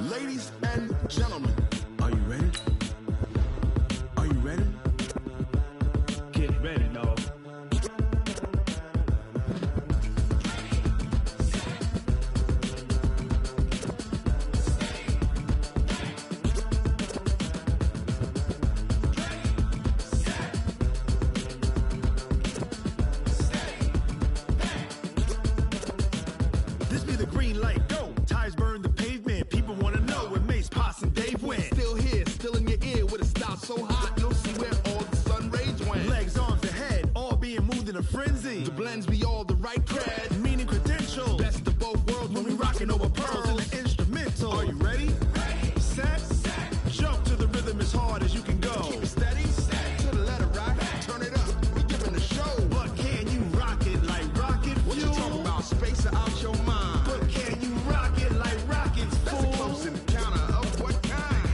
Ladies and gentlemen, are you ready? Are you ready? Get ready, dog. This be the green light, go. Tires burn the pavement. People want to know where Mace, Poss, and Dave went. Still here, still in your ear with a style so hot, you'll see where all the sun rays went. Legs, arms, and head, all being moved in a frenzy. The blends be all the right cred, meaning credentials. Best of both worlds when we rockin' over pearls in the instrumental. Are you ready? Ready. Set. Jump to the rhythm as hard as you can go. Keep it steady. To the letter right. Turn it up. We giving the show. But can you rock it like rocket fuel? What you talking about? Space or out your mind. But can you rock it like rockets, fool? That's a close encounter of what kind?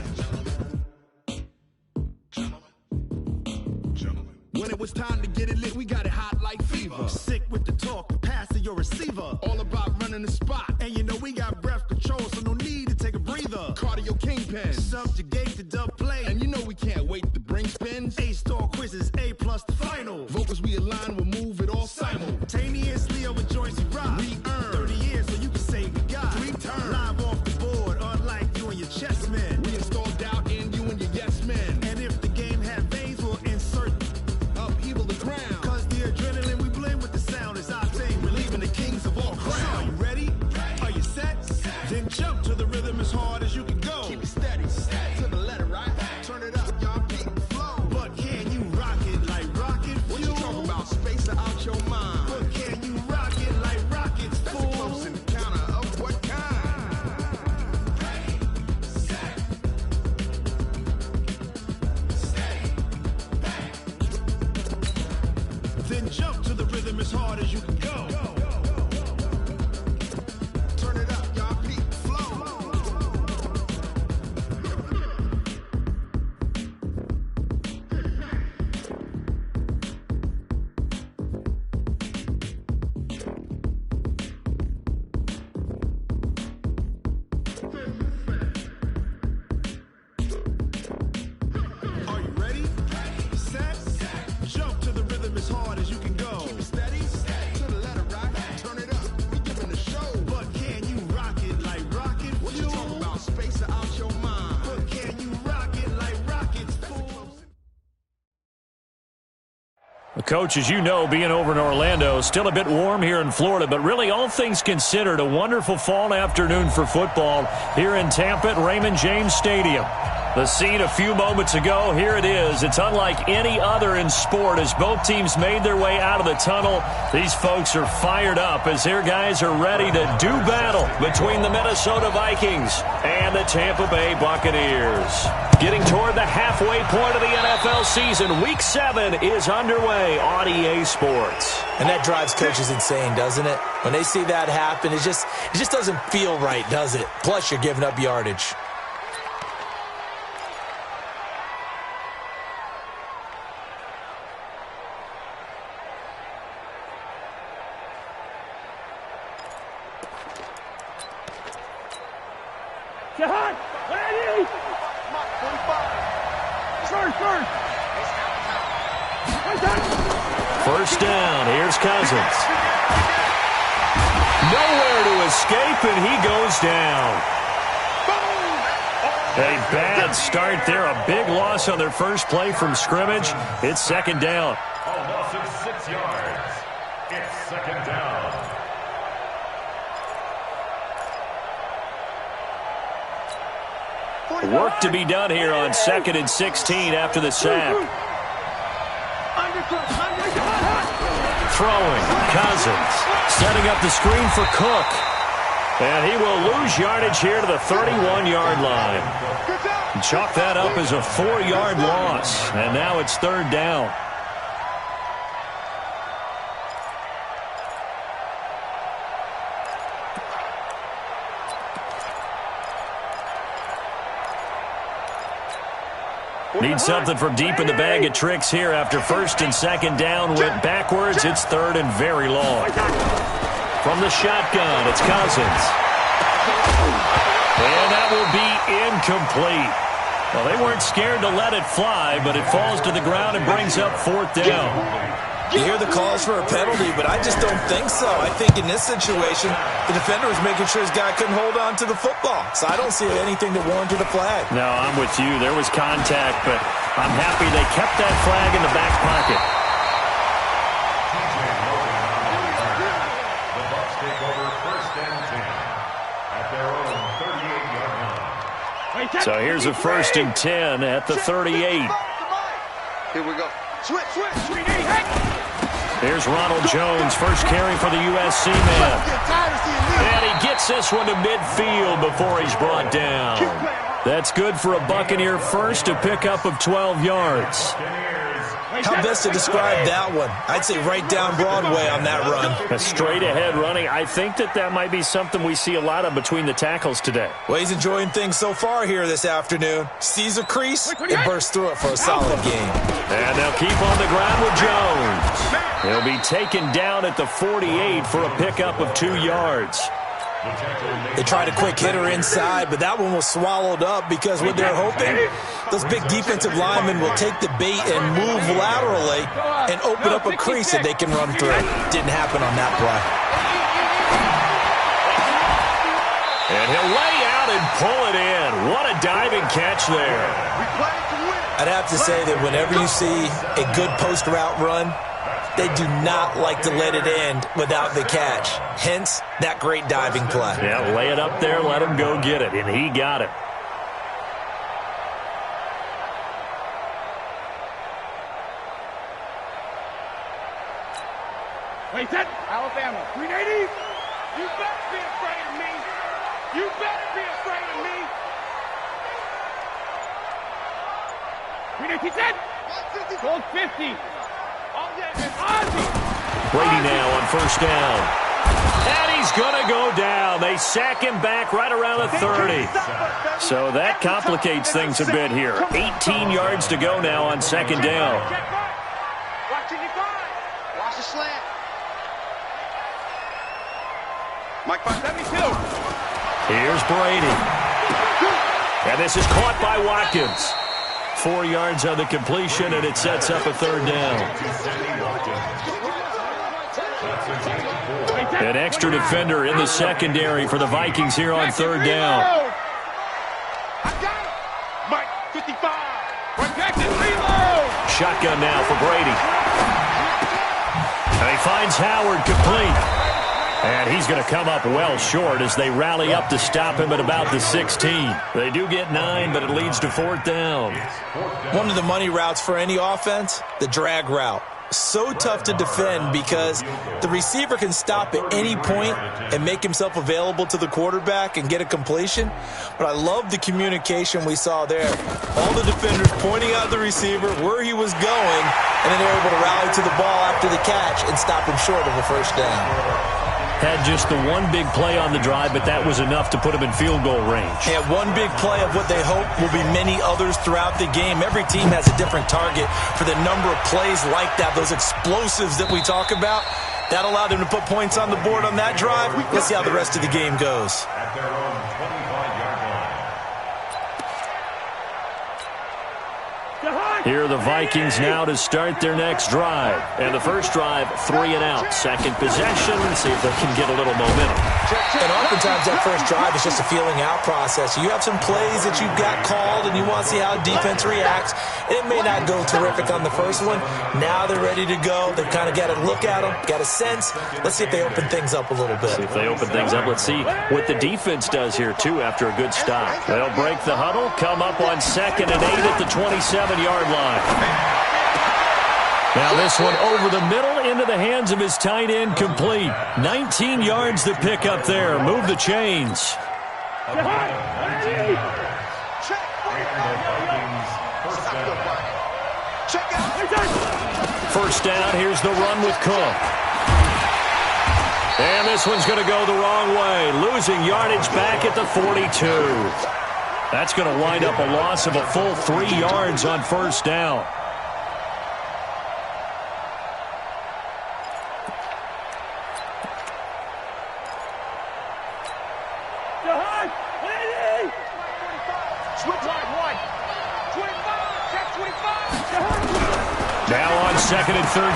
Gentlemen. When it was time to get it lit, we got it hot like fever. Sick with the talk, pass to your receiver. All about running the spot. And you know we got breath control, so no need to take a breather. Cardio kingpin. Subjugate the dub play. And you know we can't wait to bring spins. A-star quizzes, A+ the final. Vocals we align, we'll move it all simultaneously over joints we rock. We earn 30 years so you can say we got 3 turns. Live off the board, unlike you and your chess men. We install doubt in you and your yes men. And if the game had veins, we'll insert upheaval the ground. Cause the adrenaline we blend with the sound is our thing. Relieving the kings of all crowns. So are you ready? Are you set? Then jump to the rhythm as hard as you can go. Keep it steady. To the letter right. Turn it up, y'all keep the flow. But can you rock it like rocket fuel? What you talking about? Space or out your mind? But can you rock it like rockets, fool? That's a close encounter of what kind? Ready, set, steady, back. Then jump to the rhythm as hard as you can go. Turn it up, y'all keep the flow. Are you ready? Set. Jump to the rhythm as hard as you can go. Keep it steady. To the letter right. Turn it up. We giving the show. But can you rock it like rocket fuel? What you talking about? Space or out your mind? But can you rock it like rockets, fool? Coach, as you know, being over in Orlando, still a bit warm here in Florida, but really all things considered, a wonderful fall afternoon for football here in Tampa at Raymond James Stadium. The scene a few moments ago, here it is. It's unlike any other in sport as both teams made their way out of the tunnel. These folks are fired up as their guys are ready to do battle between the Minnesota Vikings and the Tampa Bay Buccaneers. Getting toward the halfway point of the NFL season, Week 7 is underway on EA Sports. And that drives coaches insane, doesn't it? When they see that happen, it just doesn't feel right, does it? Plus, you're giving up yardage. First down, here's Cousins. Nowhere to escape, and he goes down. A bad start there, a big loss on their first play from scrimmage. It's second down. A loss of 6 yards. It's second down. Work to be done here on 2nd and 16 after the sack. Throwing, Cousins, setting up the screen for Cook. And he will lose yardage here to the 31-yard line. Chalk that up as a 4-yard loss. And now it's third down. Need something from deep in the bag of tricks here after first and second down went backwards. It's third and very long. From the shotgun, it's Cousins. And that will be incomplete. Well, they weren't scared to let it fly, but it falls to the ground and brings up fourth down. You hear the calls for a penalty, but I just don't think so. I think in this situation, the defender was making sure his guy couldn't hold on to the football. So I don't see anything that warranted a flag. No, I'm with you. There was contact, but I'm happy they kept that flag in the back pocket. The Bucs take over 1st and 10 at their own 38-yard line. So here's a 1st and 10 at the 38. Here we go. Switch. Here's Ronald Jones, first carry for the USC man. And he gets this one to midfield before he's brought down. That's good for a Buccaneer first, a pickup of 12 yards. How best to describe that one? I'd say right down Broadway on that run. A straight-ahead running. I think that might be something we see a lot of between the tackles today. Well, he's enjoying things so far here this afternoon. Sees a crease and bursts through it for a solid game. And they'll keep on the ground with Jones. He'll be taken down at the 48 for a pickup of 2 yards. They tried a quick hitter inside, but that one was swallowed up because what they're hoping, those big defensive linemen will take the bait and move laterally and open up a crease that they can run through. Didn't happen on that play. And he'll lay out and pull it in. What a diving catch there. I'd have to say that whenever you see a good post route run, they do not like to let it end without the catch. Hence, that great diving play. Yeah, lay it up there, let him go get it, and he got it. Wait, set. Alabama, 380. You better be afraid of me. You better be afraid of me. 380 set. 1250. Brady now on 1st down. And he's going to go down. They sack him back right around the 30. So that complicates things a bit here. 18 yards to go now on 2nd down. Watch the slant. Mike 572. Here's Brady. And this is caught by Watkins. 4 yards on the completion, and it sets up a 3rd down. An extra defender in the secondary for the Vikings here on 3rd down. Mike 55. Protected. Reload. Shotgun now for Brady. And he finds Howard complete. And he's going to come up well short as they rally up to stop him at about the 16. They do get 9, but it leads to 4th down. One of the money routes for any offense, the drag route. So tough to defend because the receiver can stop at any point and make himself available to the quarterback and get a completion. But I love the communication we saw there. All the defenders pointing out the receiver, where he was going, and then they're able to rally to the ball after the catch and stop him short of a 1st down. Had just the one big play on the drive, but that was enough to put him in field goal range. And one big play of what they hope will be many others throughout the game. Every team has a different target for the number of plays like that, those explosives that we talk about. That allowed them to put points on the board on that drive. Let's see how the rest of the game goes. At their own 25-yard line. Here are the Vikings now to start their next drive. And the first drive, 3 and out. Second possession, see if they can get a little momentum. And oftentimes that first drive is just a feeling out process. You have some plays that you've got called and you want to see how defense reacts. And it may not go terrific on the first one. Now they're ready to go. They've kind of got to look at them, got a sense. Let's see if they open things up a little bit. See if they open things up. Let's see what the defense does here, too, after a good stop. They'll break the huddle, come up on 2nd and 8 at the 27-yard line. Now this one over the middle into the hands of his tight end, complete. 19 yards to pick up there. Move the chains. First down, here's the run with Cook. And this one's going to go the wrong way. Losing yardage back at the 42. That's going to wind up a loss of a full 3 yards on 1st down. Switch wide. 25. Check 25. Now on 2nd and 13.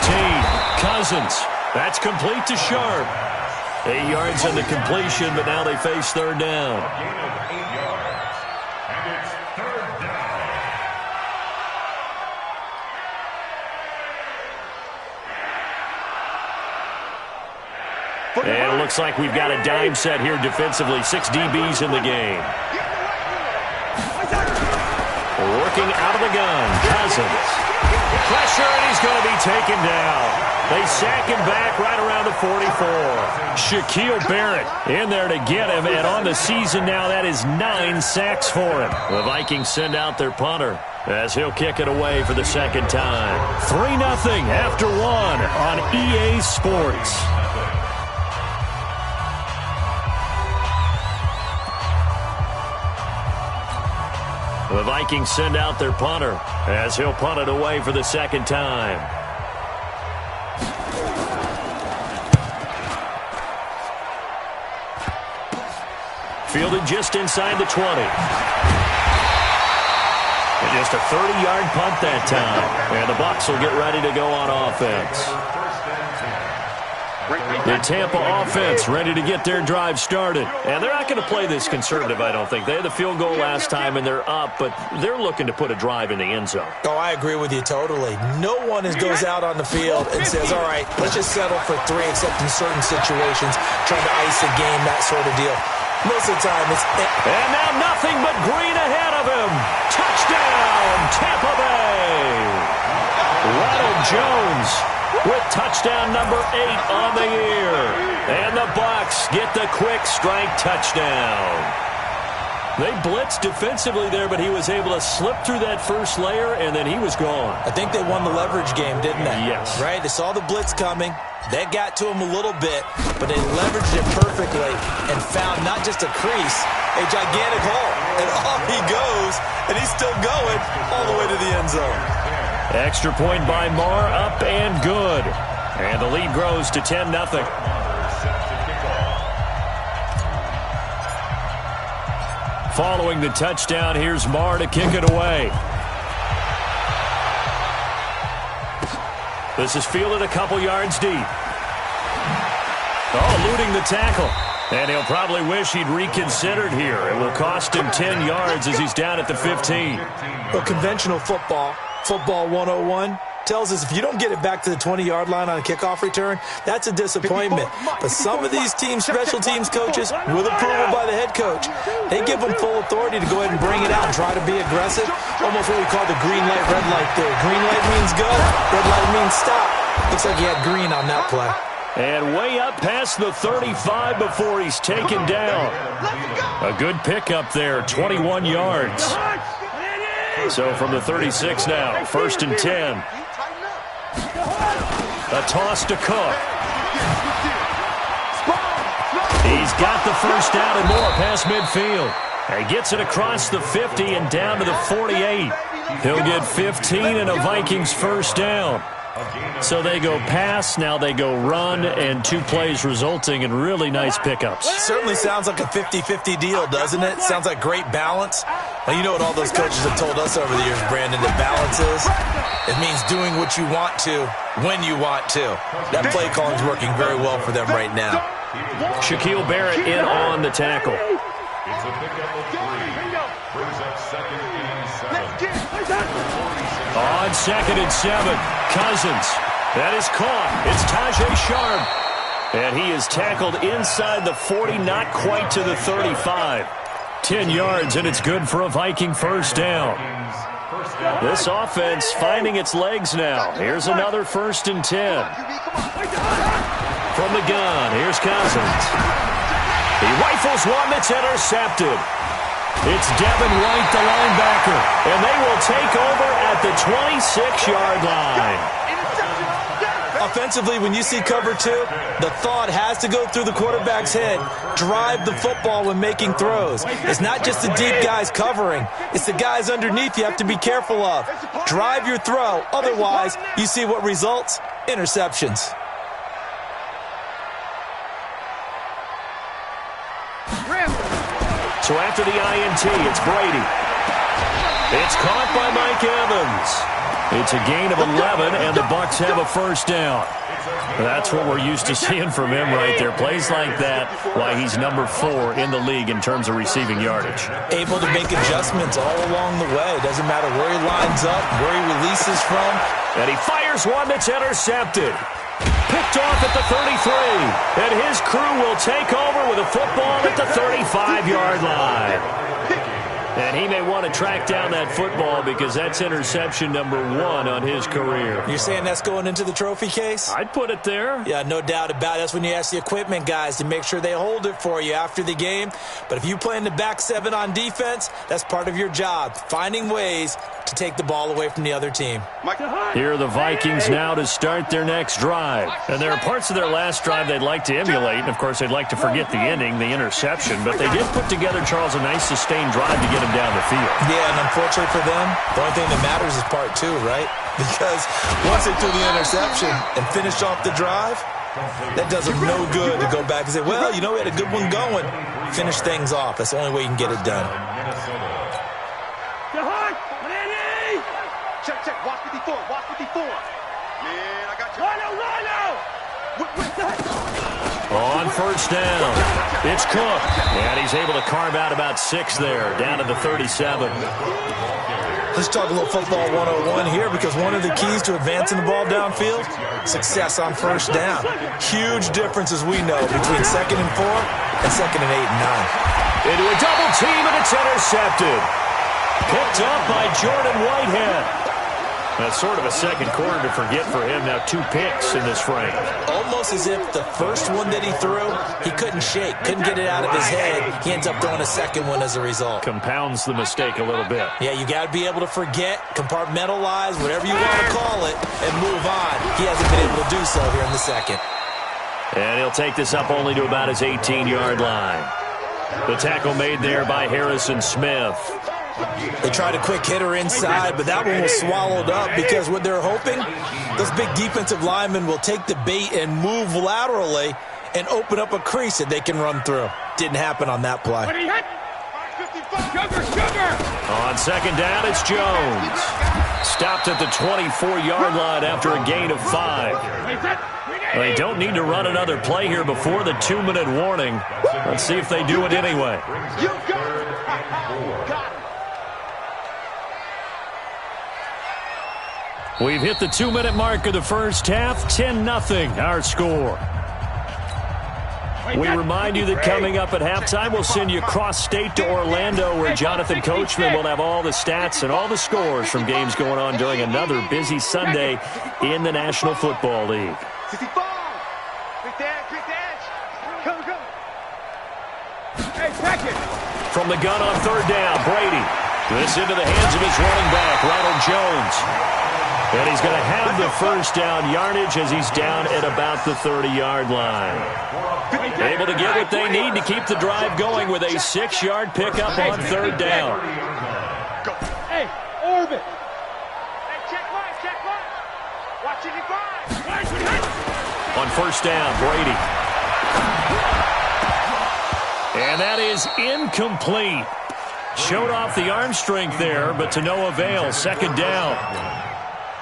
Cousins. That's complete to Sharp. 8 yards on the completion, but now they face third down. A gain of 8 yards. And it's third down. And it looks like we've got a dime set here defensively. 6 DBs in the game. Working out of the gun. Cousins. Pressure, and he's going to be taken down. They sack him back right around the 44. Shaquille Barrett in there to get him, and on the season now, that is 9 sacks for him. The Vikings send out their punter as he'll kick it away for the second time. 3-0 after 1 on EA Sports. The Vikings send out their punter as he'll punt it away for the second time. Fielded just inside the 20. And just a 30-yard punt that time. And the Bucs will get ready to go on offense. The Tampa offense ready to get their drive started. And they're not going to play this conservative, I don't think. They had the field goal last time, and they're up, but they're looking to put a drive in the end zone. Oh, I agree with you totally. No one goes out on the field and says, all right, let's just settle for 3, except in certain situations, trying to ice a game, that sort of deal. Most of the time, it's... And now nothing but green ahead of him. Touchdown, Tampa Bay. Ronald Jones with touchdown number 8 on the year. And the Bucs get the quick strike touchdown. They blitzed defensively there, but he was able to slip through that first layer, and then he was gone. I think they won the leverage game, didn't they? Yes. Right? They saw the blitz coming. That got to him a little bit, but they leveraged it perfectly and found not just a crease, a gigantic hole. And off he goes, and he's still going all the way to the end zone. Extra point by Marr, up and good. And the lead grows to 10-0. Following the touchdown, here's Marr to kick it away. This is fielded a couple yards deep. Oh, eluding the tackle. And he'll probably wish he'd reconsidered here. It will cost him 10 yards as he's down at the 15. Well, conventional football 101, tells us if you don't get it back to the 20-yard line on a kickoff return, that's a disappointment. But some of these teams, special teams coaches, with approval by the head coach, they give them full authority to go ahead and bring it out and try to be aggressive. Almost what we call the green light, red light theory. Green light means go, red light means stop. Looks like he had green on that play. And way up past the 35 before he's taken down. A good pickup there, 21 yards. So from the 36 now, 1st and 10. A toss to Cook. He's got the first down and more past midfield. And gets it across the 50 and down to the 48. He'll get 15 and a Vikings first down. So they go pass, now they go run, and 2 plays resulting in really nice pickups. Certainly sounds like a 50-50 deal, doesn't it? Sounds like great balance. Well, you know what all those coaches have told us over the years, Brandon, that balance is? It means doing what you want to, when you want to. That play calling is working very well for them right now. Shaquille Barrett in on the tackle. It's a pickup of 3. Brings up 2nd and 7. On 2nd and 7, Cousins. That is caught. It's Tajay Sharp. And he is tackled inside the 40, not quite to the 35. 10 yards, and it's good for a Viking first down. This offense finding its legs now. Here's another 1st and 10. From the gun, here's Cousins. He rifles one that's intercepted. It's Devin White, the linebacker, and they will take over at the 26-yard line. Offensively, when you see cover 2, the thought has to go through the quarterback's head. Drive the football when making throws. It's not just the deep guys covering. It's the guys underneath you have to be careful of. Drive your throw. Otherwise, you see what results? Interceptions. So after the INT, it's Brady. It's caught by Mike Evans. It's a gain of 11, and the Bucs have a first down. That's what we're used to seeing from him right there. Plays like that, why he's number 4 in the league in terms of receiving yardage. Able to make adjustments all along the way. Doesn't matter where he lines up, where he releases from. And he fires one that's intercepted. Picked off at the 33. And his crew will take over with a football at the 35-yard line. And he may want to track down that football because that's interception number 1 on his career. You're saying that's going into the trophy case? I'd put it there. Yeah, no doubt about it. That's when you ask the equipment guys to make sure they hold it for you after the game. But if you play in the back 7 on defense, that's part of your job, finding ways to take the ball away from the other team. Here are the Vikings now to start their next drive. And there are parts of their last drive they'd like to emulate. And, of course, they'd like to forget the ending, the interception. But they did put together, Charles, a nice sustained drive to get him down the field. Yeah, and unfortunately for them, the only thing that matters is part 2, right? Because once they threw the interception and finished off the drive, that does them no good to go back and say, well, you know, we had a good one going. Finish things off. That's the only way you can get it done. Check, check. Watch 54. Watch 54. Man, I got you. Rhino! On first down, it's Cook. And he's able to carve out about 6 there, down to the 37. Let's talk a little football 101 here, because one of the keys to advancing the ball downfield, success on first down. Huge difference, as we know, between 2nd and 4 and 2nd and 8 and 9. Into a double team, and it's intercepted. Picked up by Jordan Whitehead. That's sort of a second quarter to forget for him. Now 2 picks in this frame. Almost as if the first one that he threw, he couldn't shake, couldn't get it out of his head. He ends up throwing a second one as a result. Compounds the mistake a little bit. Yeah, you got to be able to forget, compartmentalize, whatever you want to call it, and move on. He hasn't been able to do so here in the second. And he'll take this up only to about his 18-yard line. The tackle made there by Harrison Smith. They tried a quick hitter inside, but that one was swallowed up because what they're hoping, those big defensive linemen will take the bait and move laterally and open up a crease that they can run through. Didn't happen on that play. On second down, it's Jones. Stopped at the 24-yard line after a gain of 5. They don't need to run another play here before the 2-minute warning. Let's see if they do it anyway. We've hit the 2-minute mark of the first half. 10-0, our score. We remind you that coming up at halftime, we'll send you cross-state to Orlando, where Jonathan Coachman will have all the stats and all the scores from games going on during another busy Sunday in the National Football League. 65. Quick dash. Come. Hey, pack it. From the gun on third down, Brady. This into the hands of his running back, Ronald Jones. And he's going to have the first down yardage as he's down at about the 30-yard line. Able to get what they need to keep the drive going with a 6-yard pickup on third down. Hey, orbit. Hey, check one. Watching you grind. On first down, Brady. And that is incomplete. Showed off the arm strength there, but to no avail. Second down.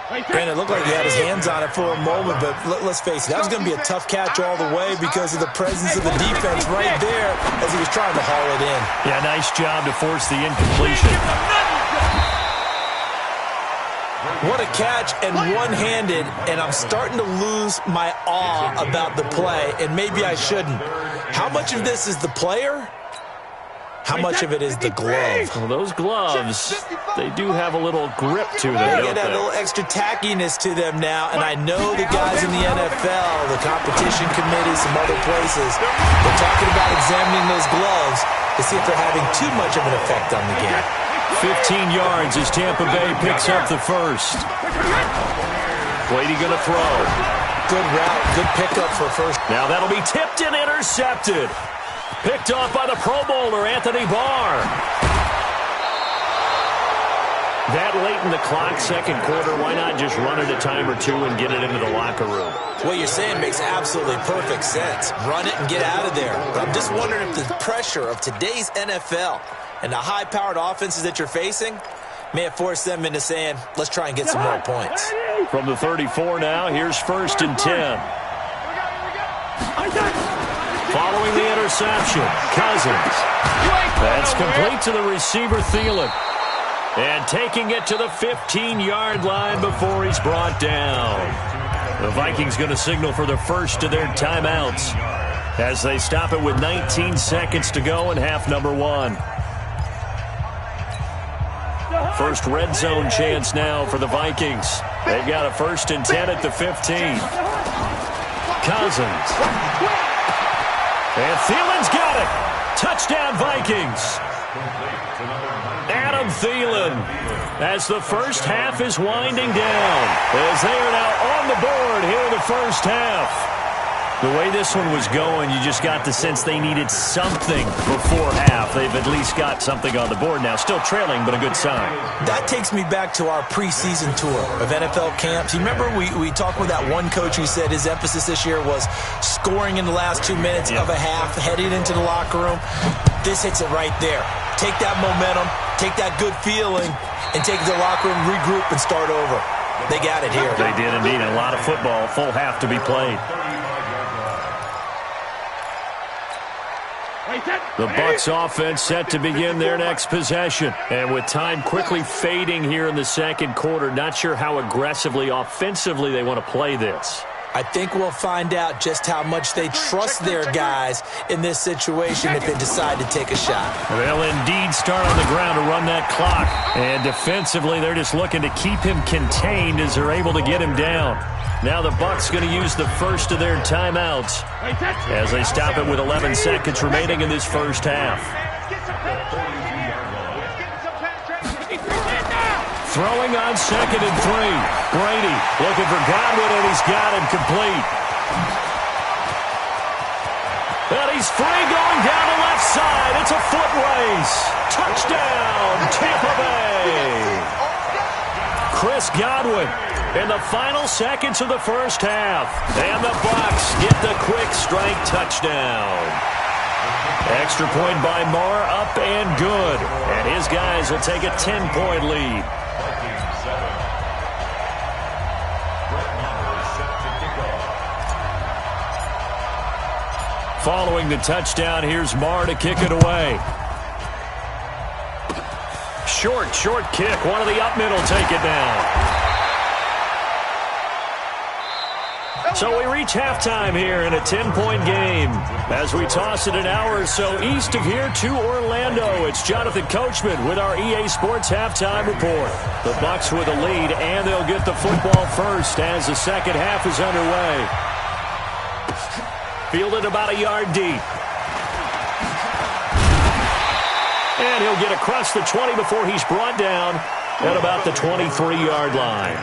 And it looked like he had his hands on it for a moment, but let's face it, that was going to be a tough catch all the way because of the presence of the defense right there as he was trying to haul it in. Yeah, nice job to force the incompletion. What a catch, and one-handed, and I'm starting to lose my awe about the play, and maybe I shouldn't. How much of this is the player? How much of it is the glove? Well, those gloves, they do have a little grip to them, They don't get that they? little extra tackiness to them now, and I know the guys in the NFL, the competition committee, some other places, they're talking about examining those gloves to see if they're having too much of an effect on the game. 15 yards as Tampa Bay picks up the first. Brady going to throw. Good route, good pickup for first. Now that'll be tipped and intercepted. Picked off by the Pro Bowler, Anthony Barr. That late in the clock, second quarter, why not just run it a time or two and get it into the locker room? What you're saying makes absolutely perfect sense. Run it and get out of there. But I'm just wondering if the pressure of today's NFL and the high-powered offenses that you're facing may have forced them into saying, let's try and get some more points. From the 34 now, here's 1st and 10. Following the interception, Cousins. That's complete to the receiver, Thielen. And taking it to the 15-yard line before he's brought down. The Vikings going to signal for the first of their timeouts as they stop it with 19 seconds to go in half number 1. First red zone chance now for the Vikings. They've got a 1st and 10 at the 15. Cousins. And Thielen's got it. Touchdown, Vikings. Adam Thielen, as the first half is winding down, as they are now on the board here in the first half. The way this one was going, you just got the sense they needed something before half. They've at least got something on the board now. Still trailing, but a good sign. That takes me back to our preseason tour of NFL camps. You remember we talked with that one coach who said his emphasis this year was scoring in the last 2 minutes of a half, heading into the locker room. This hits it right there. Take that momentum, take that good feeling, and take it to the locker room, regroup, and start over. They got it here. They did indeed. A lot of football, full half to be played. The Bucs offense set to begin their next possession. And with time quickly fading here in the second quarter, not sure how aggressively, offensively they want to play this. I think we'll find out just how much they trust their guys in this situation if they decide to take a shot. They'll indeed start on the ground to run that clock. And defensively, they're just looking to keep him contained as they're able to get him down. Now the Bucs going to use the first of their timeouts as they stop it with 11 seconds remaining in this first half. Throwing on 2nd and 3. Brady looking for Godwin, and he's got him complete. And he's free going down the left side. It's a foot race. Touchdown, Tampa Bay. Chris Godwin in the final seconds of the first half. And the Bucs get the quick strike touchdown. Extra point by Marr, up and good. And his guys will take a 10-point lead. Following the touchdown, here's Marr to kick it away. Short kick. One of the up middle take it down. So we reach halftime here in a 10-point game. As we toss it an hour or so east of here to Orlando, it's Jonathan Coachman with our EA Sports Halftime Report. The Bucs with a lead, and they'll get the football first as the second half is underway. Fielded about a yard deep. And he'll get across the 20 before he's brought down at about the 23-yard line.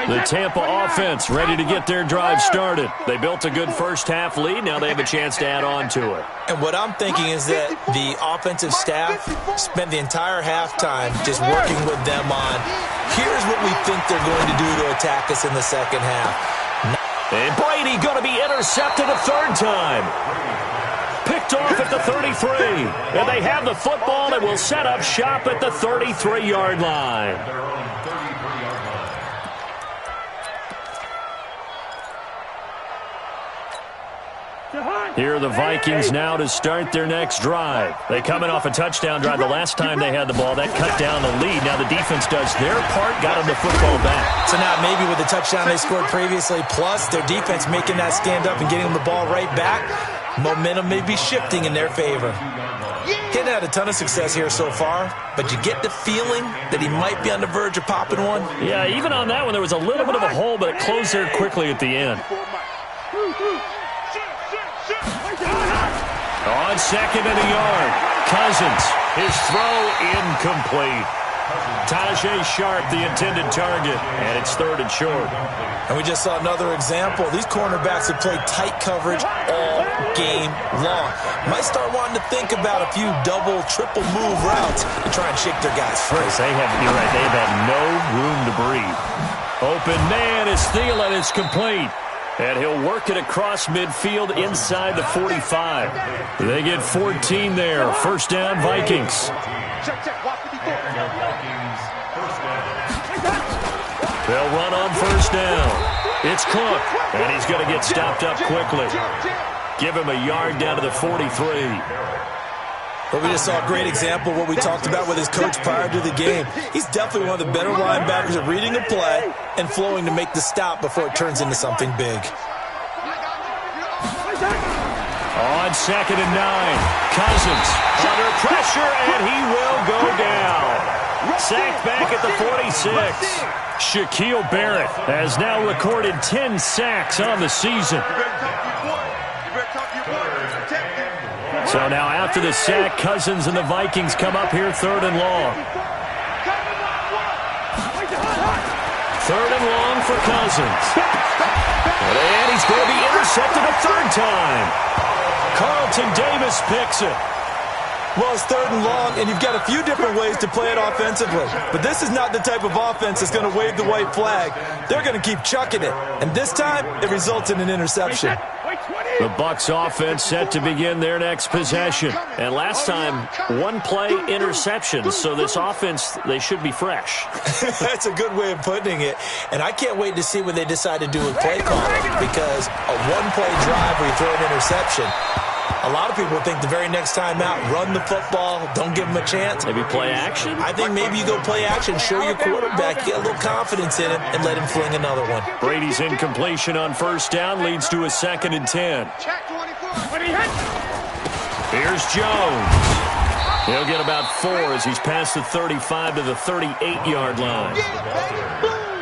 The Tampa offense ready to get their drive started. They built a good first half lead. Now they have a chance to add on to it. And what I'm thinking is that the offensive staff spent the entire halftime just working with them on, here's what we think they're going to do to attack us in the second half. And Brady going to be intercepted a third time. Picked off at the 33. And they have the football and will set up shop at the 33-yard line. Here are the Vikings now to start their next drive. They come in off a touchdown drive the last time they had the ball. That cut down the lead. Now the defense does their part, got them the football back. So now maybe with the touchdown they scored previously, plus their defense making that stand up and getting them the ball right back, momentum may be shifting in their favor. He hadn't had a ton of success here so far, but you get the feeling that he might be on the verge of popping one. Yeah, even on that one there was a little bit of a hole, but it closed there quickly at the end. On 2nd and a yard, Cousins, his throw incomplete. Tajay Sharp, the intended target, and it's 3rd and short. And we just saw another example. These cornerbacks have played tight coverage all game long. Might start wanting to think about a few double, triple move routes to try and shake their guys free. You're right, they've had no room to breathe. Open man is Thielen, it's complete. And he'll work it across midfield inside the 45. They get 14 there. First down, Vikings. They'll run on first down. It's Cook, and he's going to get stopped up quickly. Give him a yard down to the 43. But we just saw a great example of what we talked about with his coach prior to the game. He's definitely one of the better linebackers at reading a play and flowing to make the stop before it turns into something big. On 2nd and 9, Cousins under pressure, and he will go down. Sacked back at the 46. Shaquille Barrett has now recorded 10 sacks on the season. So now after the sack, Cousins and the Vikings come up here 3rd and long. 3rd and long for Cousins. And he's going to be intercepted a 3rd time. Carlton Davis picks it. Well, it's 3rd and long, and you've got a few different ways to play it offensively. But this is not the type of offense that's going to wave the white flag. They're going to keep chucking it. And this time, it results in an interception. The Bucs offense set to begin their next possession. And last time, 1 play interception. So this offense, they should be fresh. That's a good way of putting it. And I can't wait to see what they decide to do with play calling. Because a 1-play drive where you throw an interception, a lot of people think the very next time out, run the football, don't give them a chance. Maybe play action? I think maybe you go play action, show your quarterback, get a little confidence in him, and let him fling another one. Brady's incompletion on first down leads to a 2nd and 10. Here's Jones. He'll get about 4 as he's past the 35 to the 38-yard line.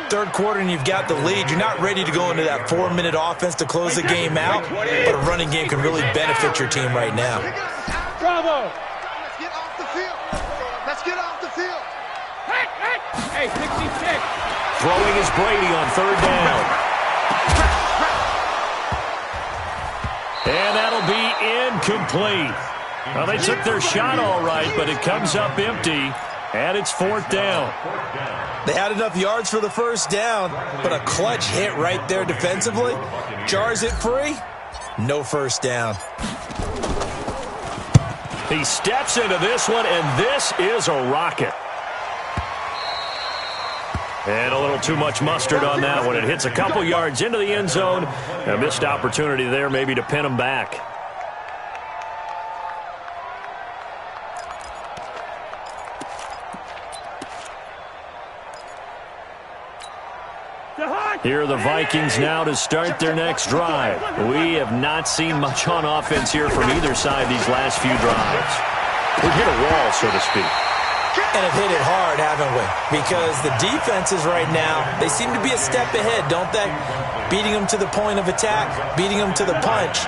3rd quarter and you've got the lead. You're not ready to go into that 4-minute offense to close the game out, but a running game can really benefit your team right now. Bravo! Let's get off the field. Let's get off the field. Hey, 66. Throwing is Brady on 3rd down. And that'll be incomplete. Well, they took their shot all right, but it comes up empty, and it's 4th down. They had enough yards for the first down, but a clutch hit right there defensively. Jars it free. No first down. He steps into this one, and this is a rocket. And a little too much mustard on that one. It hits a couple yards into the end zone. A missed opportunity there maybe to pin him back. Here are the Vikings now to start their next drive. We have not seen much on offense here from either side these last few drives. We've hit a wall, so to speak. And have hit it hard, haven't we? Because the defenses right now, they seem to be a step ahead, don't they? Beating them to the point of attack, beating them to the punch.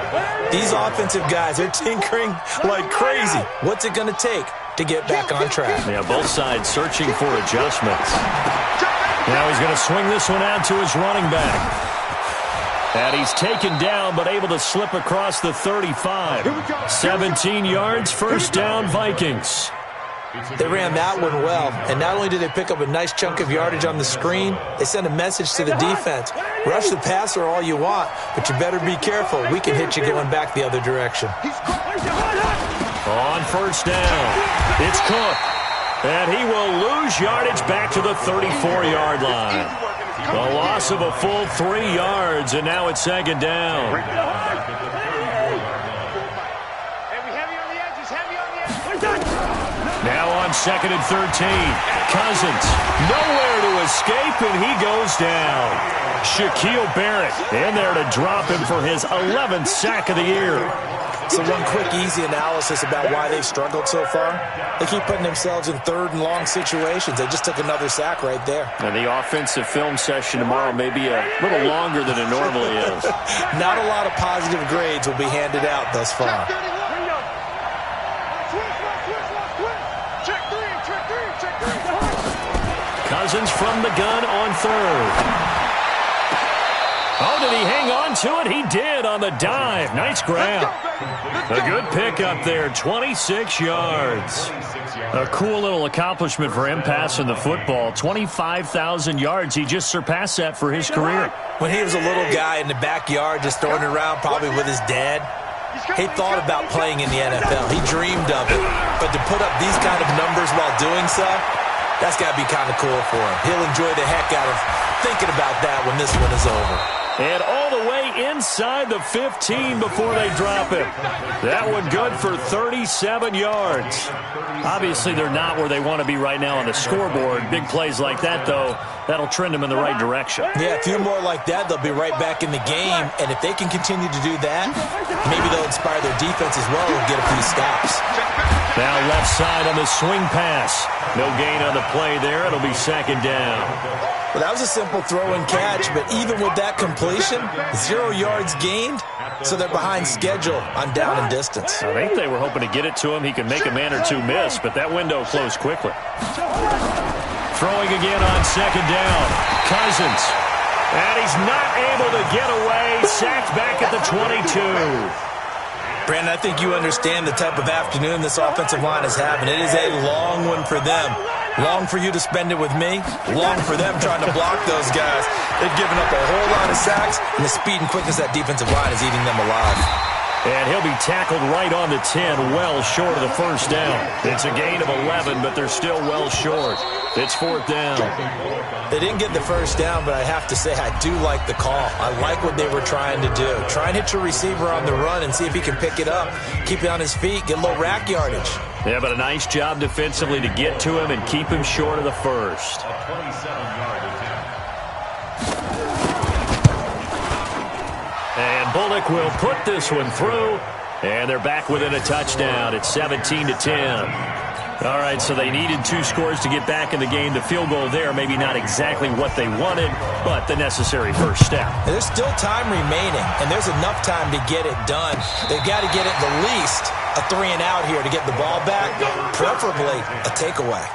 These offensive guys are tinkering like crazy. What's it going to take to get back on track? Yeah, both sides searching for adjustments. Now he's going to swing this one out to his running back. And he's taken down, but able to slip across the 35. 17 yards, first down, Vikings. They ran that one well, and not only did they pick up a nice chunk of yardage on the screen, they sent a message to the defense. Rush the passer all you want, but you better be careful. We can hit you going back the other direction. On first down, it's Cook. And he will lose yardage back to the 34-yard line. A loss of a full 3 yards, and now it's 2nd down. Now on 2nd and 13. Cousins, nowhere to escape, and he goes down. Shaquille Barrett in there to drop him for his 11th sack of the year. So one quick, easy analysis about why they've struggled so far. They keep putting themselves in 3rd and long situations. They just took another sack right there. And the offensive film session tomorrow may be a little longer than it normally is. Not a lot of positive grades will be handed out thus far. Cousins from the gun on 3rd. Oh, did he hang on to it? He did on the dive. Nice grab. A good pickup there, 26 yards. A cool little accomplishment for him passing the football. 25,000 yards. He just surpassed that for his career. When he was a little guy in the backyard just throwing it around probably with his dad, he thought about playing in the NFL. He dreamed of it. But to put up these kind of numbers while doing so, that's got to be kind of cool for him. He'll enjoy the heck out of thinking about that when this one is over. And all the way inside the 15 before they drop it. That one good for 37 yards. Obviously, they're not where they want to be right now on the scoreboard. Big plays like that, though, that'll trend them in the right direction. Yeah, a few more like that, they'll be right back in the game. And if they can continue to do that, maybe they'll inspire their defense as well and get a few stops. Now left side on the swing pass. No gain on the play there. It'll be second down. Well, that was a simple throw and catch, but even with that completion, 0 yards gained, so they're behind schedule on down and distance. I think they were hoping to get it to him. He could make a man or two miss, but that window closed quickly. Throwing again on second down. Cousins. And he's not able to get away. Sacked back at the 22. Brandon, I think you understand the type of afternoon this offensive line is having. It is a long one for them. Long for you to spend it with me. Long for them trying to block those guys. They've given up a whole lot of sacks, and the speed and quickness of that defensive line is eating them alive. And he'll be tackled right on the 10, well short of the first down. It's a gain of 11, but they're still well short. It's fourth down. They didn't get the first down, but I have to say I do like the call. I like what they were trying to do. Try and hit your receiver on the run and see if he can pick it up, keep it on his feet, get a little rack yardage. Yeah, but a nice job defensively to get to him and keep him short of the first. And Bullock will put this one through, and they're back within a touchdown. It's 17-10. All right, so they needed 2 scores to get back in the game. The field goal there, maybe not exactly what they wanted, but the necessary first step. There's still time remaining, and there's enough time to get it done. They've got to get it the least a 3-and-out here to get the ball back, preferably a takeaway.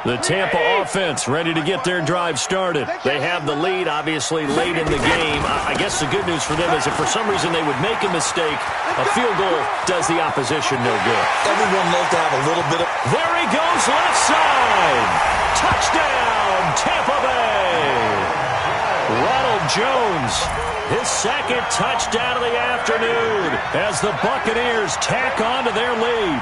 The Tampa offense ready to get their drive started. They have the lead, obviously, late in the game. I guess the good news for them is if for some reason they would make a mistake, a field goal does the opposition no good. Everyone loves to have a little bit of... There he goes, left side. Touchdown, Tampa Bay. Ronald Jones, his second touchdown of the afternoon as the Buccaneers tack on to their lead.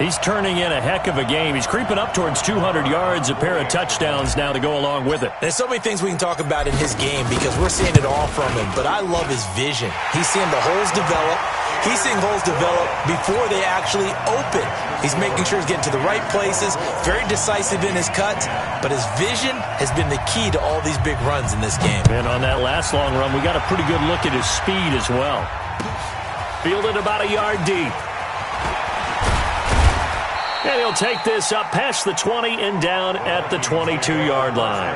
He's turning in a heck of a game. He's creeping up towards 200 yards, a pair of touchdowns now to go along with it. There's so many things we can talk about in his game because we're seeing it all from him, but I love his vision. He's seeing the holes develop. He's seeing holes develop before they actually open. He's making sure he's getting to the right places, very decisive in his cuts, but his vision has been the key to all these big runs in this game. And on that last long run, we got a pretty good look at his speed as well. Fielded about a yard deep. And he'll take this up past the 20 and down at the 22-yard line.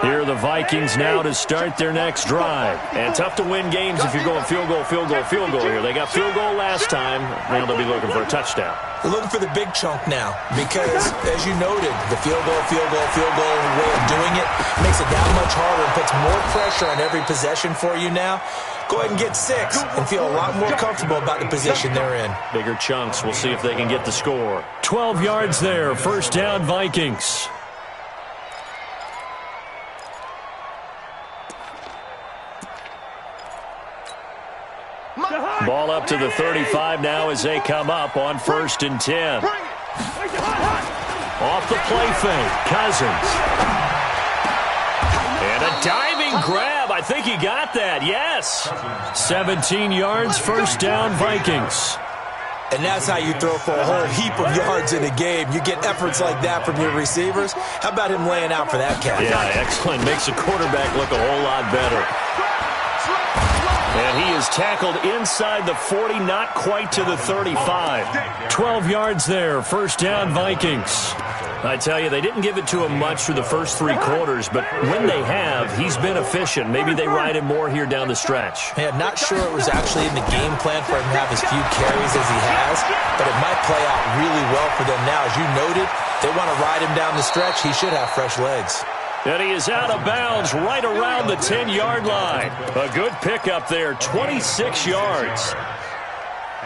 Here are the Vikings now to start their next drive. And tough to win games if you're going field goal, field goal, field goal here. They got field goal last time. Now they'll be looking for a touchdown. They're looking for the big chunk now because, as you noted, the field goal way of doing it makes it that much harder and puts more pressure on every possession for you now. Go ahead and get 6 and feel a lot more comfortable about the position they're in. Bigger chunks. We'll see if they can get the score. 12 yards there. First down, Vikings. Ball up to the 35 now as they come up on 1st and 10. Off the play fake, Cousins. And a diving grab. I think he got that, yes. 17 yards, first down, Vikings. And that's how you throw for a whole heap of yards in a game. You get efforts like that from your receivers. How about him laying out for that catch? Yeah, excellent. Makes the quarterback look a whole lot better. And he is tackled inside the 40, not quite to the 35. 12 yards there, first down Vikings. I tell you, they didn't give it to him much through the first 3 quarters, but when they have, he's been efficient. Maybe they ride him more here down the stretch. Yeah, not sure it was actually in the game plan for him to have as few carries as he has, but it might play out really well for them now. As you noted, they want to ride him down the stretch. He should have fresh legs. And he is out of bounds right around the 10-yard line. A good pickup there, 26 yards.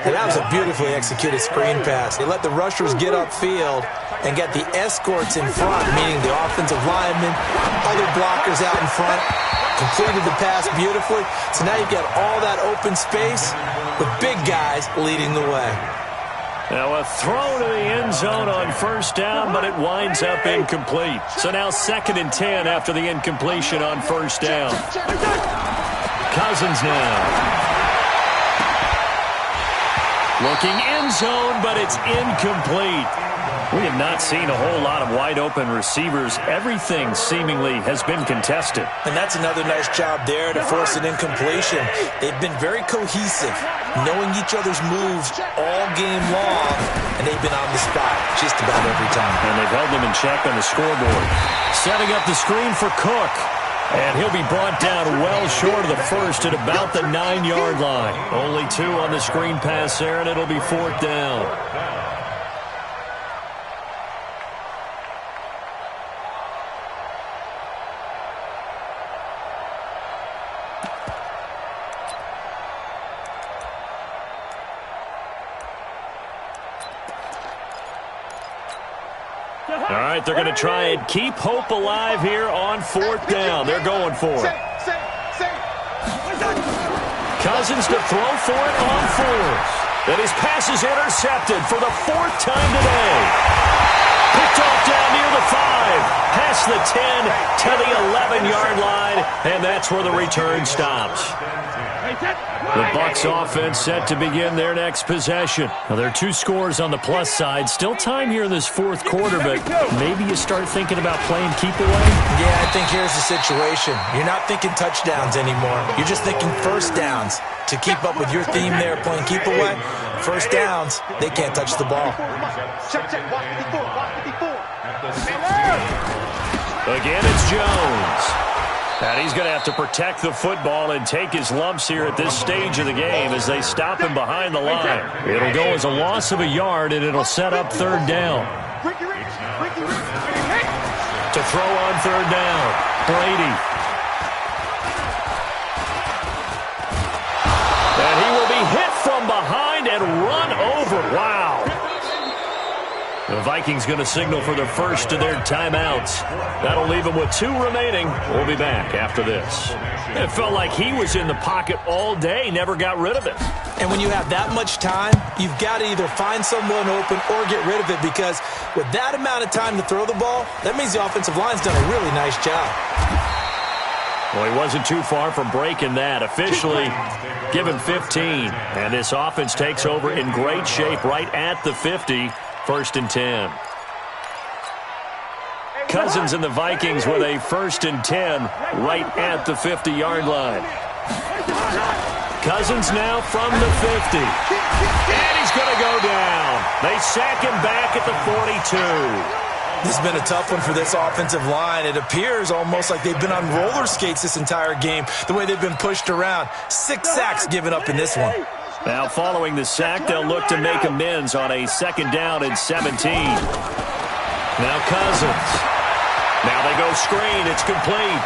And that was a beautifully executed screen pass. They let the rushers get upfield and get the escorts in front, meaning the offensive linemen, other blockers out in front, completed the pass beautifully. So now you've got all that open space with big guys leading the way. Now a throw to the end zone on first down, but it winds up incomplete. So now 2nd and 10 after the incompletion on first down. Cousins now. Looking end zone, but it's incomplete. We have not seen a whole lot of wide-open receivers. Everything seemingly has been contested. And that's another nice job there to force an incompletion. They've been very cohesive, knowing each other's moves all game long, and they've been on the spot just about every time. And they've held them in check on the scoreboard. Setting up the screen for Cook. And he'll be brought down well short of the first at about the 9-yard line. Only 2 on the screen pass there, and it'll be 4th down. All right, they're going to try and keep hope alive here on 4th down. They're going for it. Cousins to throw for it on 4th. And his pass is intercepted for the 4th time today. Picked off down near the 5. Past the 10 to the 11-yard line. And that's where the return stops. The Bucs offense set to begin their next possession. Now, there are 2 scores on the plus side. Still time here in this 4th quarter, but maybe you start thinking about playing keep away? Yeah, I think here's the situation. You're not thinking touchdowns anymore. You're just thinking first downs. To keep up with your theme there, playing keep away, first downs, they can't touch the ball. Again, it's Jones. And he's going to have to protect the football and take his lumps here at this stage of the game as they stop him behind the line. It'll go as a loss of a yard, and it'll set up 3rd down. To throw on 3rd down, Brady. And he will be hit from behind and run over. Wow. The Vikings going to signal for the first of their timeouts. That'll leave them with 2 remaining. We'll be back after this. It felt like he was in the pocket all day, never got rid of it. And when you have that much time, you've got to either find someone open or get rid of it, because with that amount of time to throw the ball, that means the offensive line's done a really nice job. Well, he wasn't too far from breaking that. Officially given 15. And this offense takes over in great shape right at the 50. 1st and 10. Cousins and the Vikings with a 1st and 10 right at the 50-yard line. Cousins now from the 50. And he's going to go down. They sack him back at the 42. This has been a tough one for this offensive line. It appears almost like they've been on roller skates this entire game, the way they've been pushed around. 6 sacks given up in this one. Now following the sack, they'll look to make amends on a 2nd down and 17. Now Cousins. Now they go screen. It's complete.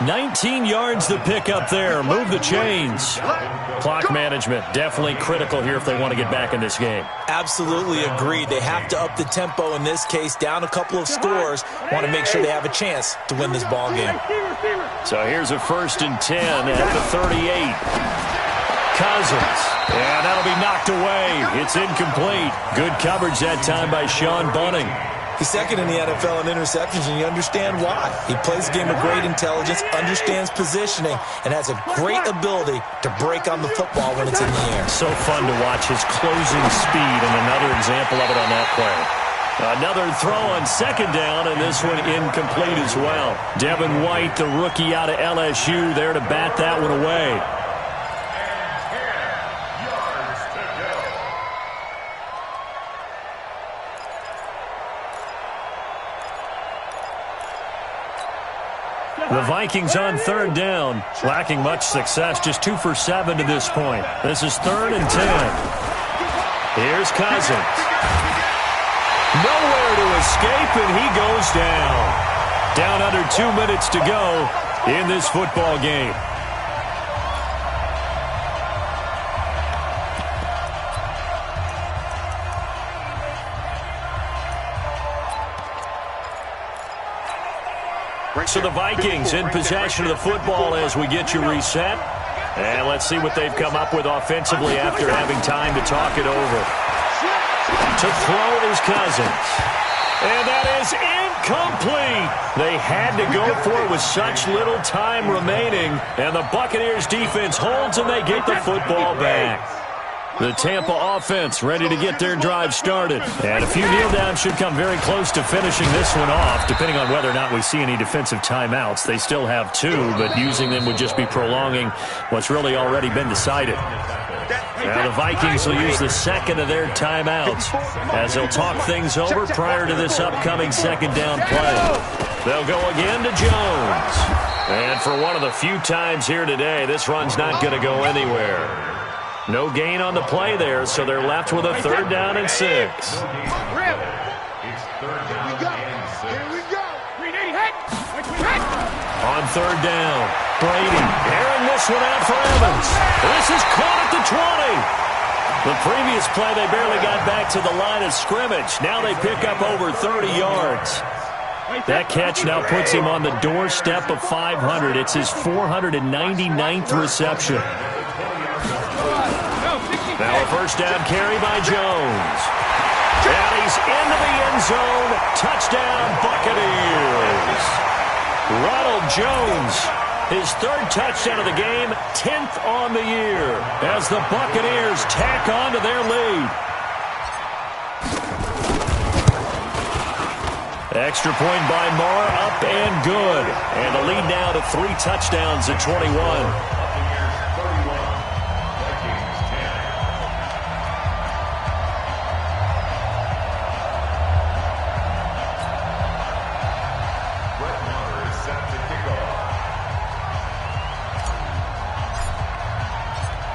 19 yards the pick up there. Move the chains. Clock management definitely critical here if they want to get back in this game. Absolutely agreed. They have to up the tempo in this case. Down a couple of scores. Want to make sure they have a chance to win this ball game. So here's a 1st and 10 at the 38. Cousins. And that'll be knocked away. It's incomplete. Good coverage that time by Sean Bunting. He's 2nd in the NFL in interceptions, and you understand why. He plays a game of great intelligence, understands positioning, and has a great ability to break on the football when it's in the air. So fun to watch his closing speed, and another example of it on that play. Another throw on second down, and this one incomplete as well. Devin White, the rookie out of LSU, there to bat that one away. The Vikings on third down, lacking much success, just 2 for 7 to this point. This is 3rd and 10. Here's Cousins. Nowhere to escape, and he goes down. Down under 2 minutes to go in this football game. So the Vikings in possession of the football as we get you reset. And let's see what they've come up with offensively after having time to talk it over. To throw is Cousins. And that is incomplete. They had to go for it with such little time remaining. And the Buccaneers defense holds and they get the football back. The Tampa offense ready to get their drive started. And a few kneel downs should come very close to finishing this one off, depending on whether or not we see any defensive timeouts. They still have 2, but using them would just be prolonging what's really already been decided. Now the Vikings will use the second of their timeouts as they'll talk things over prior to this upcoming second down play. They'll go again to Jones. And for one of the few times here today, this run's not going to go anywhere. No gain on the play there, so they're left with a 3rd down and 6. It's 3rd down and 6. Here we go. On 3rd down, Brady airing this one out for Evans. This is caught at the 20. The previous play, they barely got back to the line of scrimmage. Now they pick up over 30 yards. That catch now puts him on the doorstep of 500. It's his 499th reception. Now a 1st down carry by Jones. And he's into the end zone. Touchdown, Buccaneers. Ronald Jones, his 3rd touchdown of the game, 10th on the year, as the Buccaneers tack on to their lead. Extra point by Marr, up and good. And the lead now to 3 touchdowns at 21.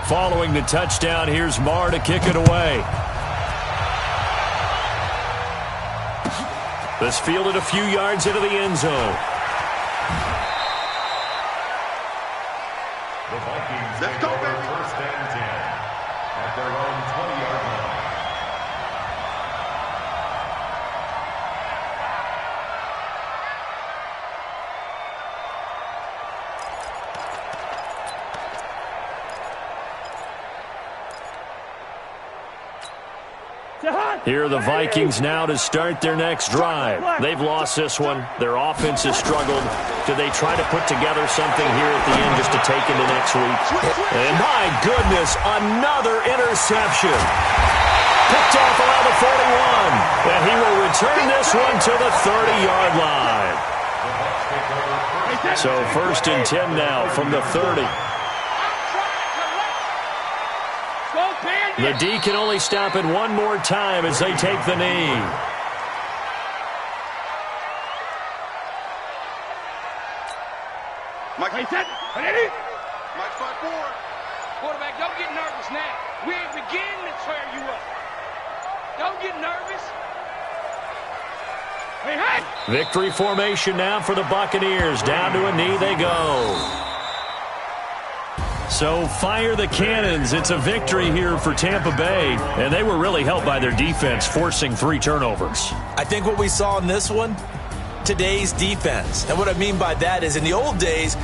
Following the touchdown, here's Marr to kick it away. This fielded a few yards into the end zone. The Vikings take over 1st and 10 at their own 20-yard line. Here are the Vikings now to start their next drive. They've lost this one. Their offense has struggled. Do they try to put together something here at the end just to take into next week? And my goodness, another interception. Picked off around the 41. And he will return this one to the 30-yard line. So 1st and 10 now from the 30. The D can only stop it one more time as they take the knee. Mike's 5-4. Quarterback, don't get nervous now. We ain't beginning to tear you up. Don't get nervous. Victory formation now for the Buccaneers. Down to a knee they go. So fire the cannons. It's a victory here for Tampa Bay. And they were really helped by their defense, forcing 3 turnovers. I think what we saw in this one, today's defense. And what I mean by that is in the old days,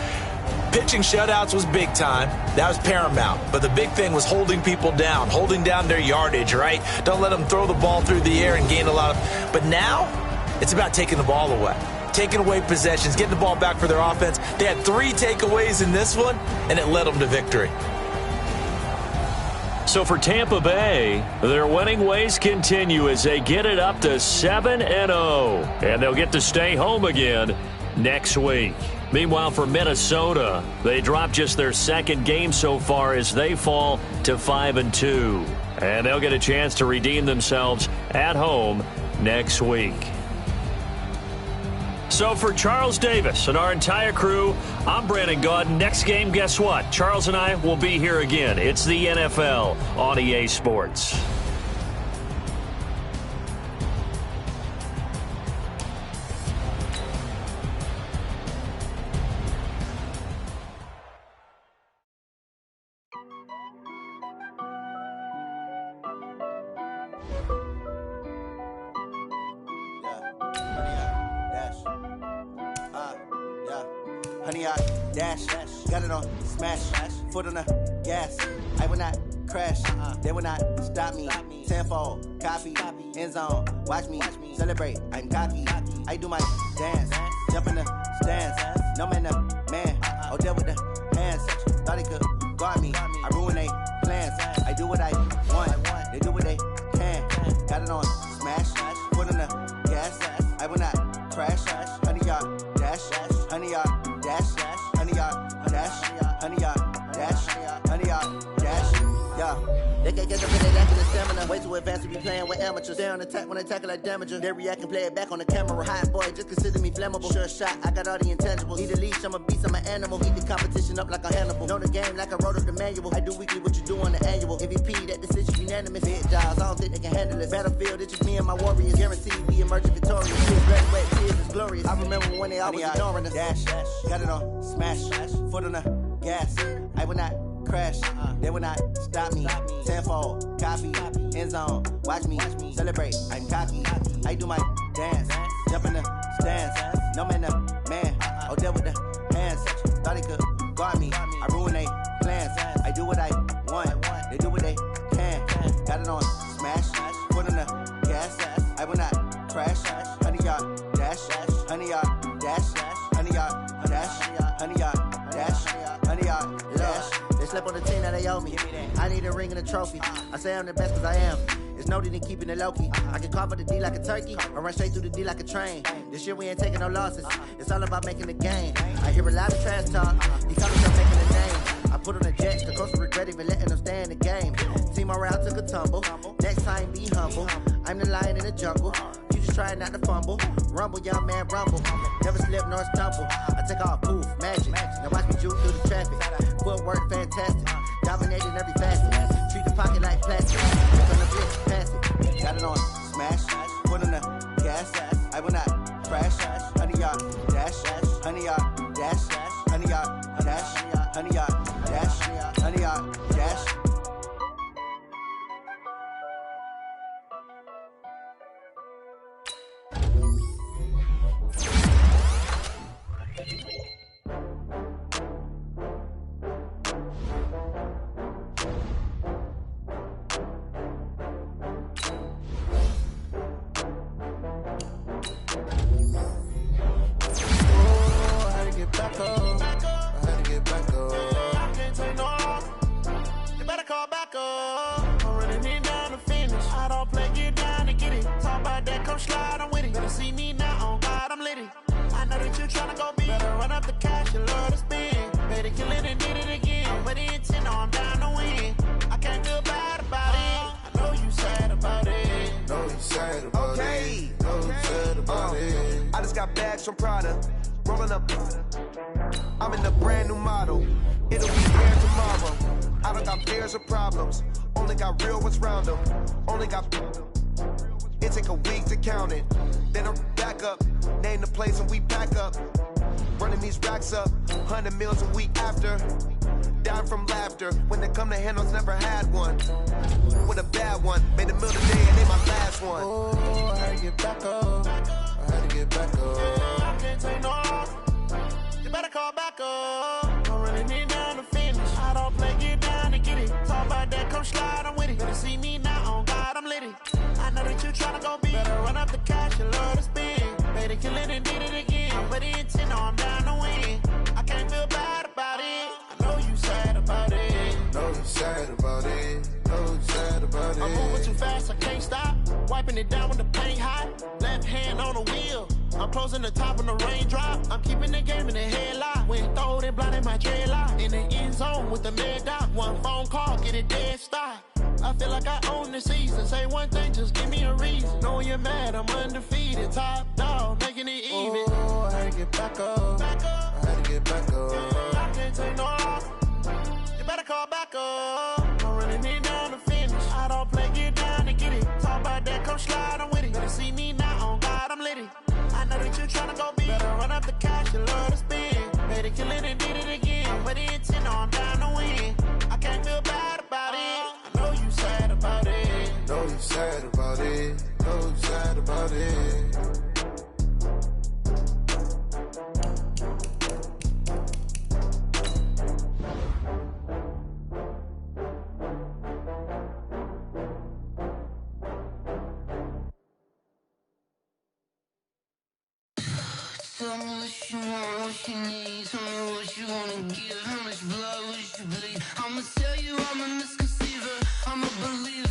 pitching shutouts was big time. That was paramount. But the big thing was holding people down, holding down their yardage, right? Don't let them throw the ball through the air and gain a lot of... But now, it's about taking the ball away. Taking away possessions, getting the ball back for their offense. They had 3 takeaways in this one, and it led them to victory. So for Tampa Bay, their winning ways continue as they get it up to 7-0. And they'll get to stay home again next week. Meanwhile, for Minnesota, they dropped just their second game so far as they fall to 5-2. And they'll get a chance to redeem themselves at home next week. So for Charles Davis and our entire crew, I'm Brandon Gaudin. Next game, guess what? Charles and I will be here again. It's the NFL on EA Sports. Honey, I dash, got it on smash, foot on the gas. I will not crash, they will not stop me. Tenfold, copy, end zone, watch me celebrate. I'm cocky, I do my dance, jump in the stands. No man, man, oh deal with the hands. Thought he could guard me, I ruin they plans. I do what I want, they do what they can. Got it on smash, foot on the gas. I will not crash, honey, y'all dash, honey, y'all dash, honey, y'all dash, honey, y'all dash, honey, y'all dash, yeah. They can't get up in that acting stamina. Way too advanced to be playing with amateurs. Stay on attack when they tackle like damager. They react and play it back on the camera. Hot boy, just consider me flammable. Sure shot, I got all the intangibles. Need a leash, I'm a beast, I'm an animal. Heat the competition up like a Hannibal. Know the game like I wrote up the manual. I do weekly what you do on the annual. MVP, that decision unanimous. Big jobs, I don't think they can handle it. Battlefield, it's just me and my warriors. Guaranteed we emerging victorious. Tears, red, wet, tears is glorious. I remember when they always ignoring us. Dash, got it on smash, foot on the gas. I will not crash, they will not stop me. Tenfold, copy, end zone, watch me celebrate. I'm cocky, I do my dance, jump in the stands. No man, man, oh deal with the hands. Thought he could guard me, I ruin they plans. I do what I want, they do what they can. Got it on smash, foot on the gas. I will not crash, honey, y'all dash, honey, y'all dash, honey, y'all dash, honey, y'all dash, honey, y'all dash. They slept on the team that they owe me. I need a ring and a trophy. I say I'm the best cause I am. It's no need in keeping it low-key. I can carve for the D like a turkey or run straight through the D like a train. This year we ain't taking no losses. It's all about making the game. I hear a lot of trash talk. He call himself making a name. I put on the Jets, the coach will regret even letting them stay in the game. Team morale took a tumble. Next time be humble. I'm the lion in the jungle. You just trying not to fumble. Rumble, young man, rumble. Never slip nor stumble. I take off, poof, magic. Now watch me juke through the traffic. Footwork fantastic. Dominating every facet. Treat the pocket like plastic. Look on the blitz, pass it. Got it on smash. Foot on the gas. I will not crash. Honey, y'all dash. Honey, y'all dash. Honey, y'all dash. Honey, y'all dash. Honey, y'all dash. From Prada, rolling up. I'm in a brand new model. It'll be here tomorrow. I don't got fears or problems. Only got real ones round them. Only got. It take a week to count it. Then I'm back up. Name the place and we pack up. Running these racks up. 100 meals a week after. Dying from laughter. When it come to handles, never had one. With a bad one. Made a meal today and they my last one. Oh, I had to get back up. I had to get back up. I can't take no loss. You better call back up. I'm running it down to finish. I don't play, get down to get it. Talk about that, come slide, I'm with it. Better see me now, on God, I'm litty. I know that you tryna go big. Better run up the cash, you love to spend. Better kill it and did it again. I'm ready intent, no, I'm down to win. I can't feel bad about it. I know you sad about it. Know you sad about it. Know wiping it down when the paint hot. Left hand on the wheel. I'm closing the top on the raindrop. I'm keeping the game in the headlock. When throwed and blinded my dreadlock. In the end zone with the mad dot. One phone call, get it dead stop. I feel like I own the season. Say one thing, just give me a reason. Knowing you're mad, I'm undefeated. Top dog, making it even. Oh, I had to get back up. I had to get back up. I can't take no loss. You better call back up. I'm running it down to finish. I don't play, get down to get it. Talk about that, come slide, I'm with it. Better see me now, on God, I'm lit it. I know that you're tryna go big. Better run up the cash, you love to spend. Better kill it and did it again. But the intent, I'm down to win. I can't feel bad about it. I know you sad about it. Know you sad about it. Know you sad about it. Tell me what you want, what you need. Tell me what you wanna give. How much blood would you bleed? I'ma tell you I'm a misconceiver. I'm a believer.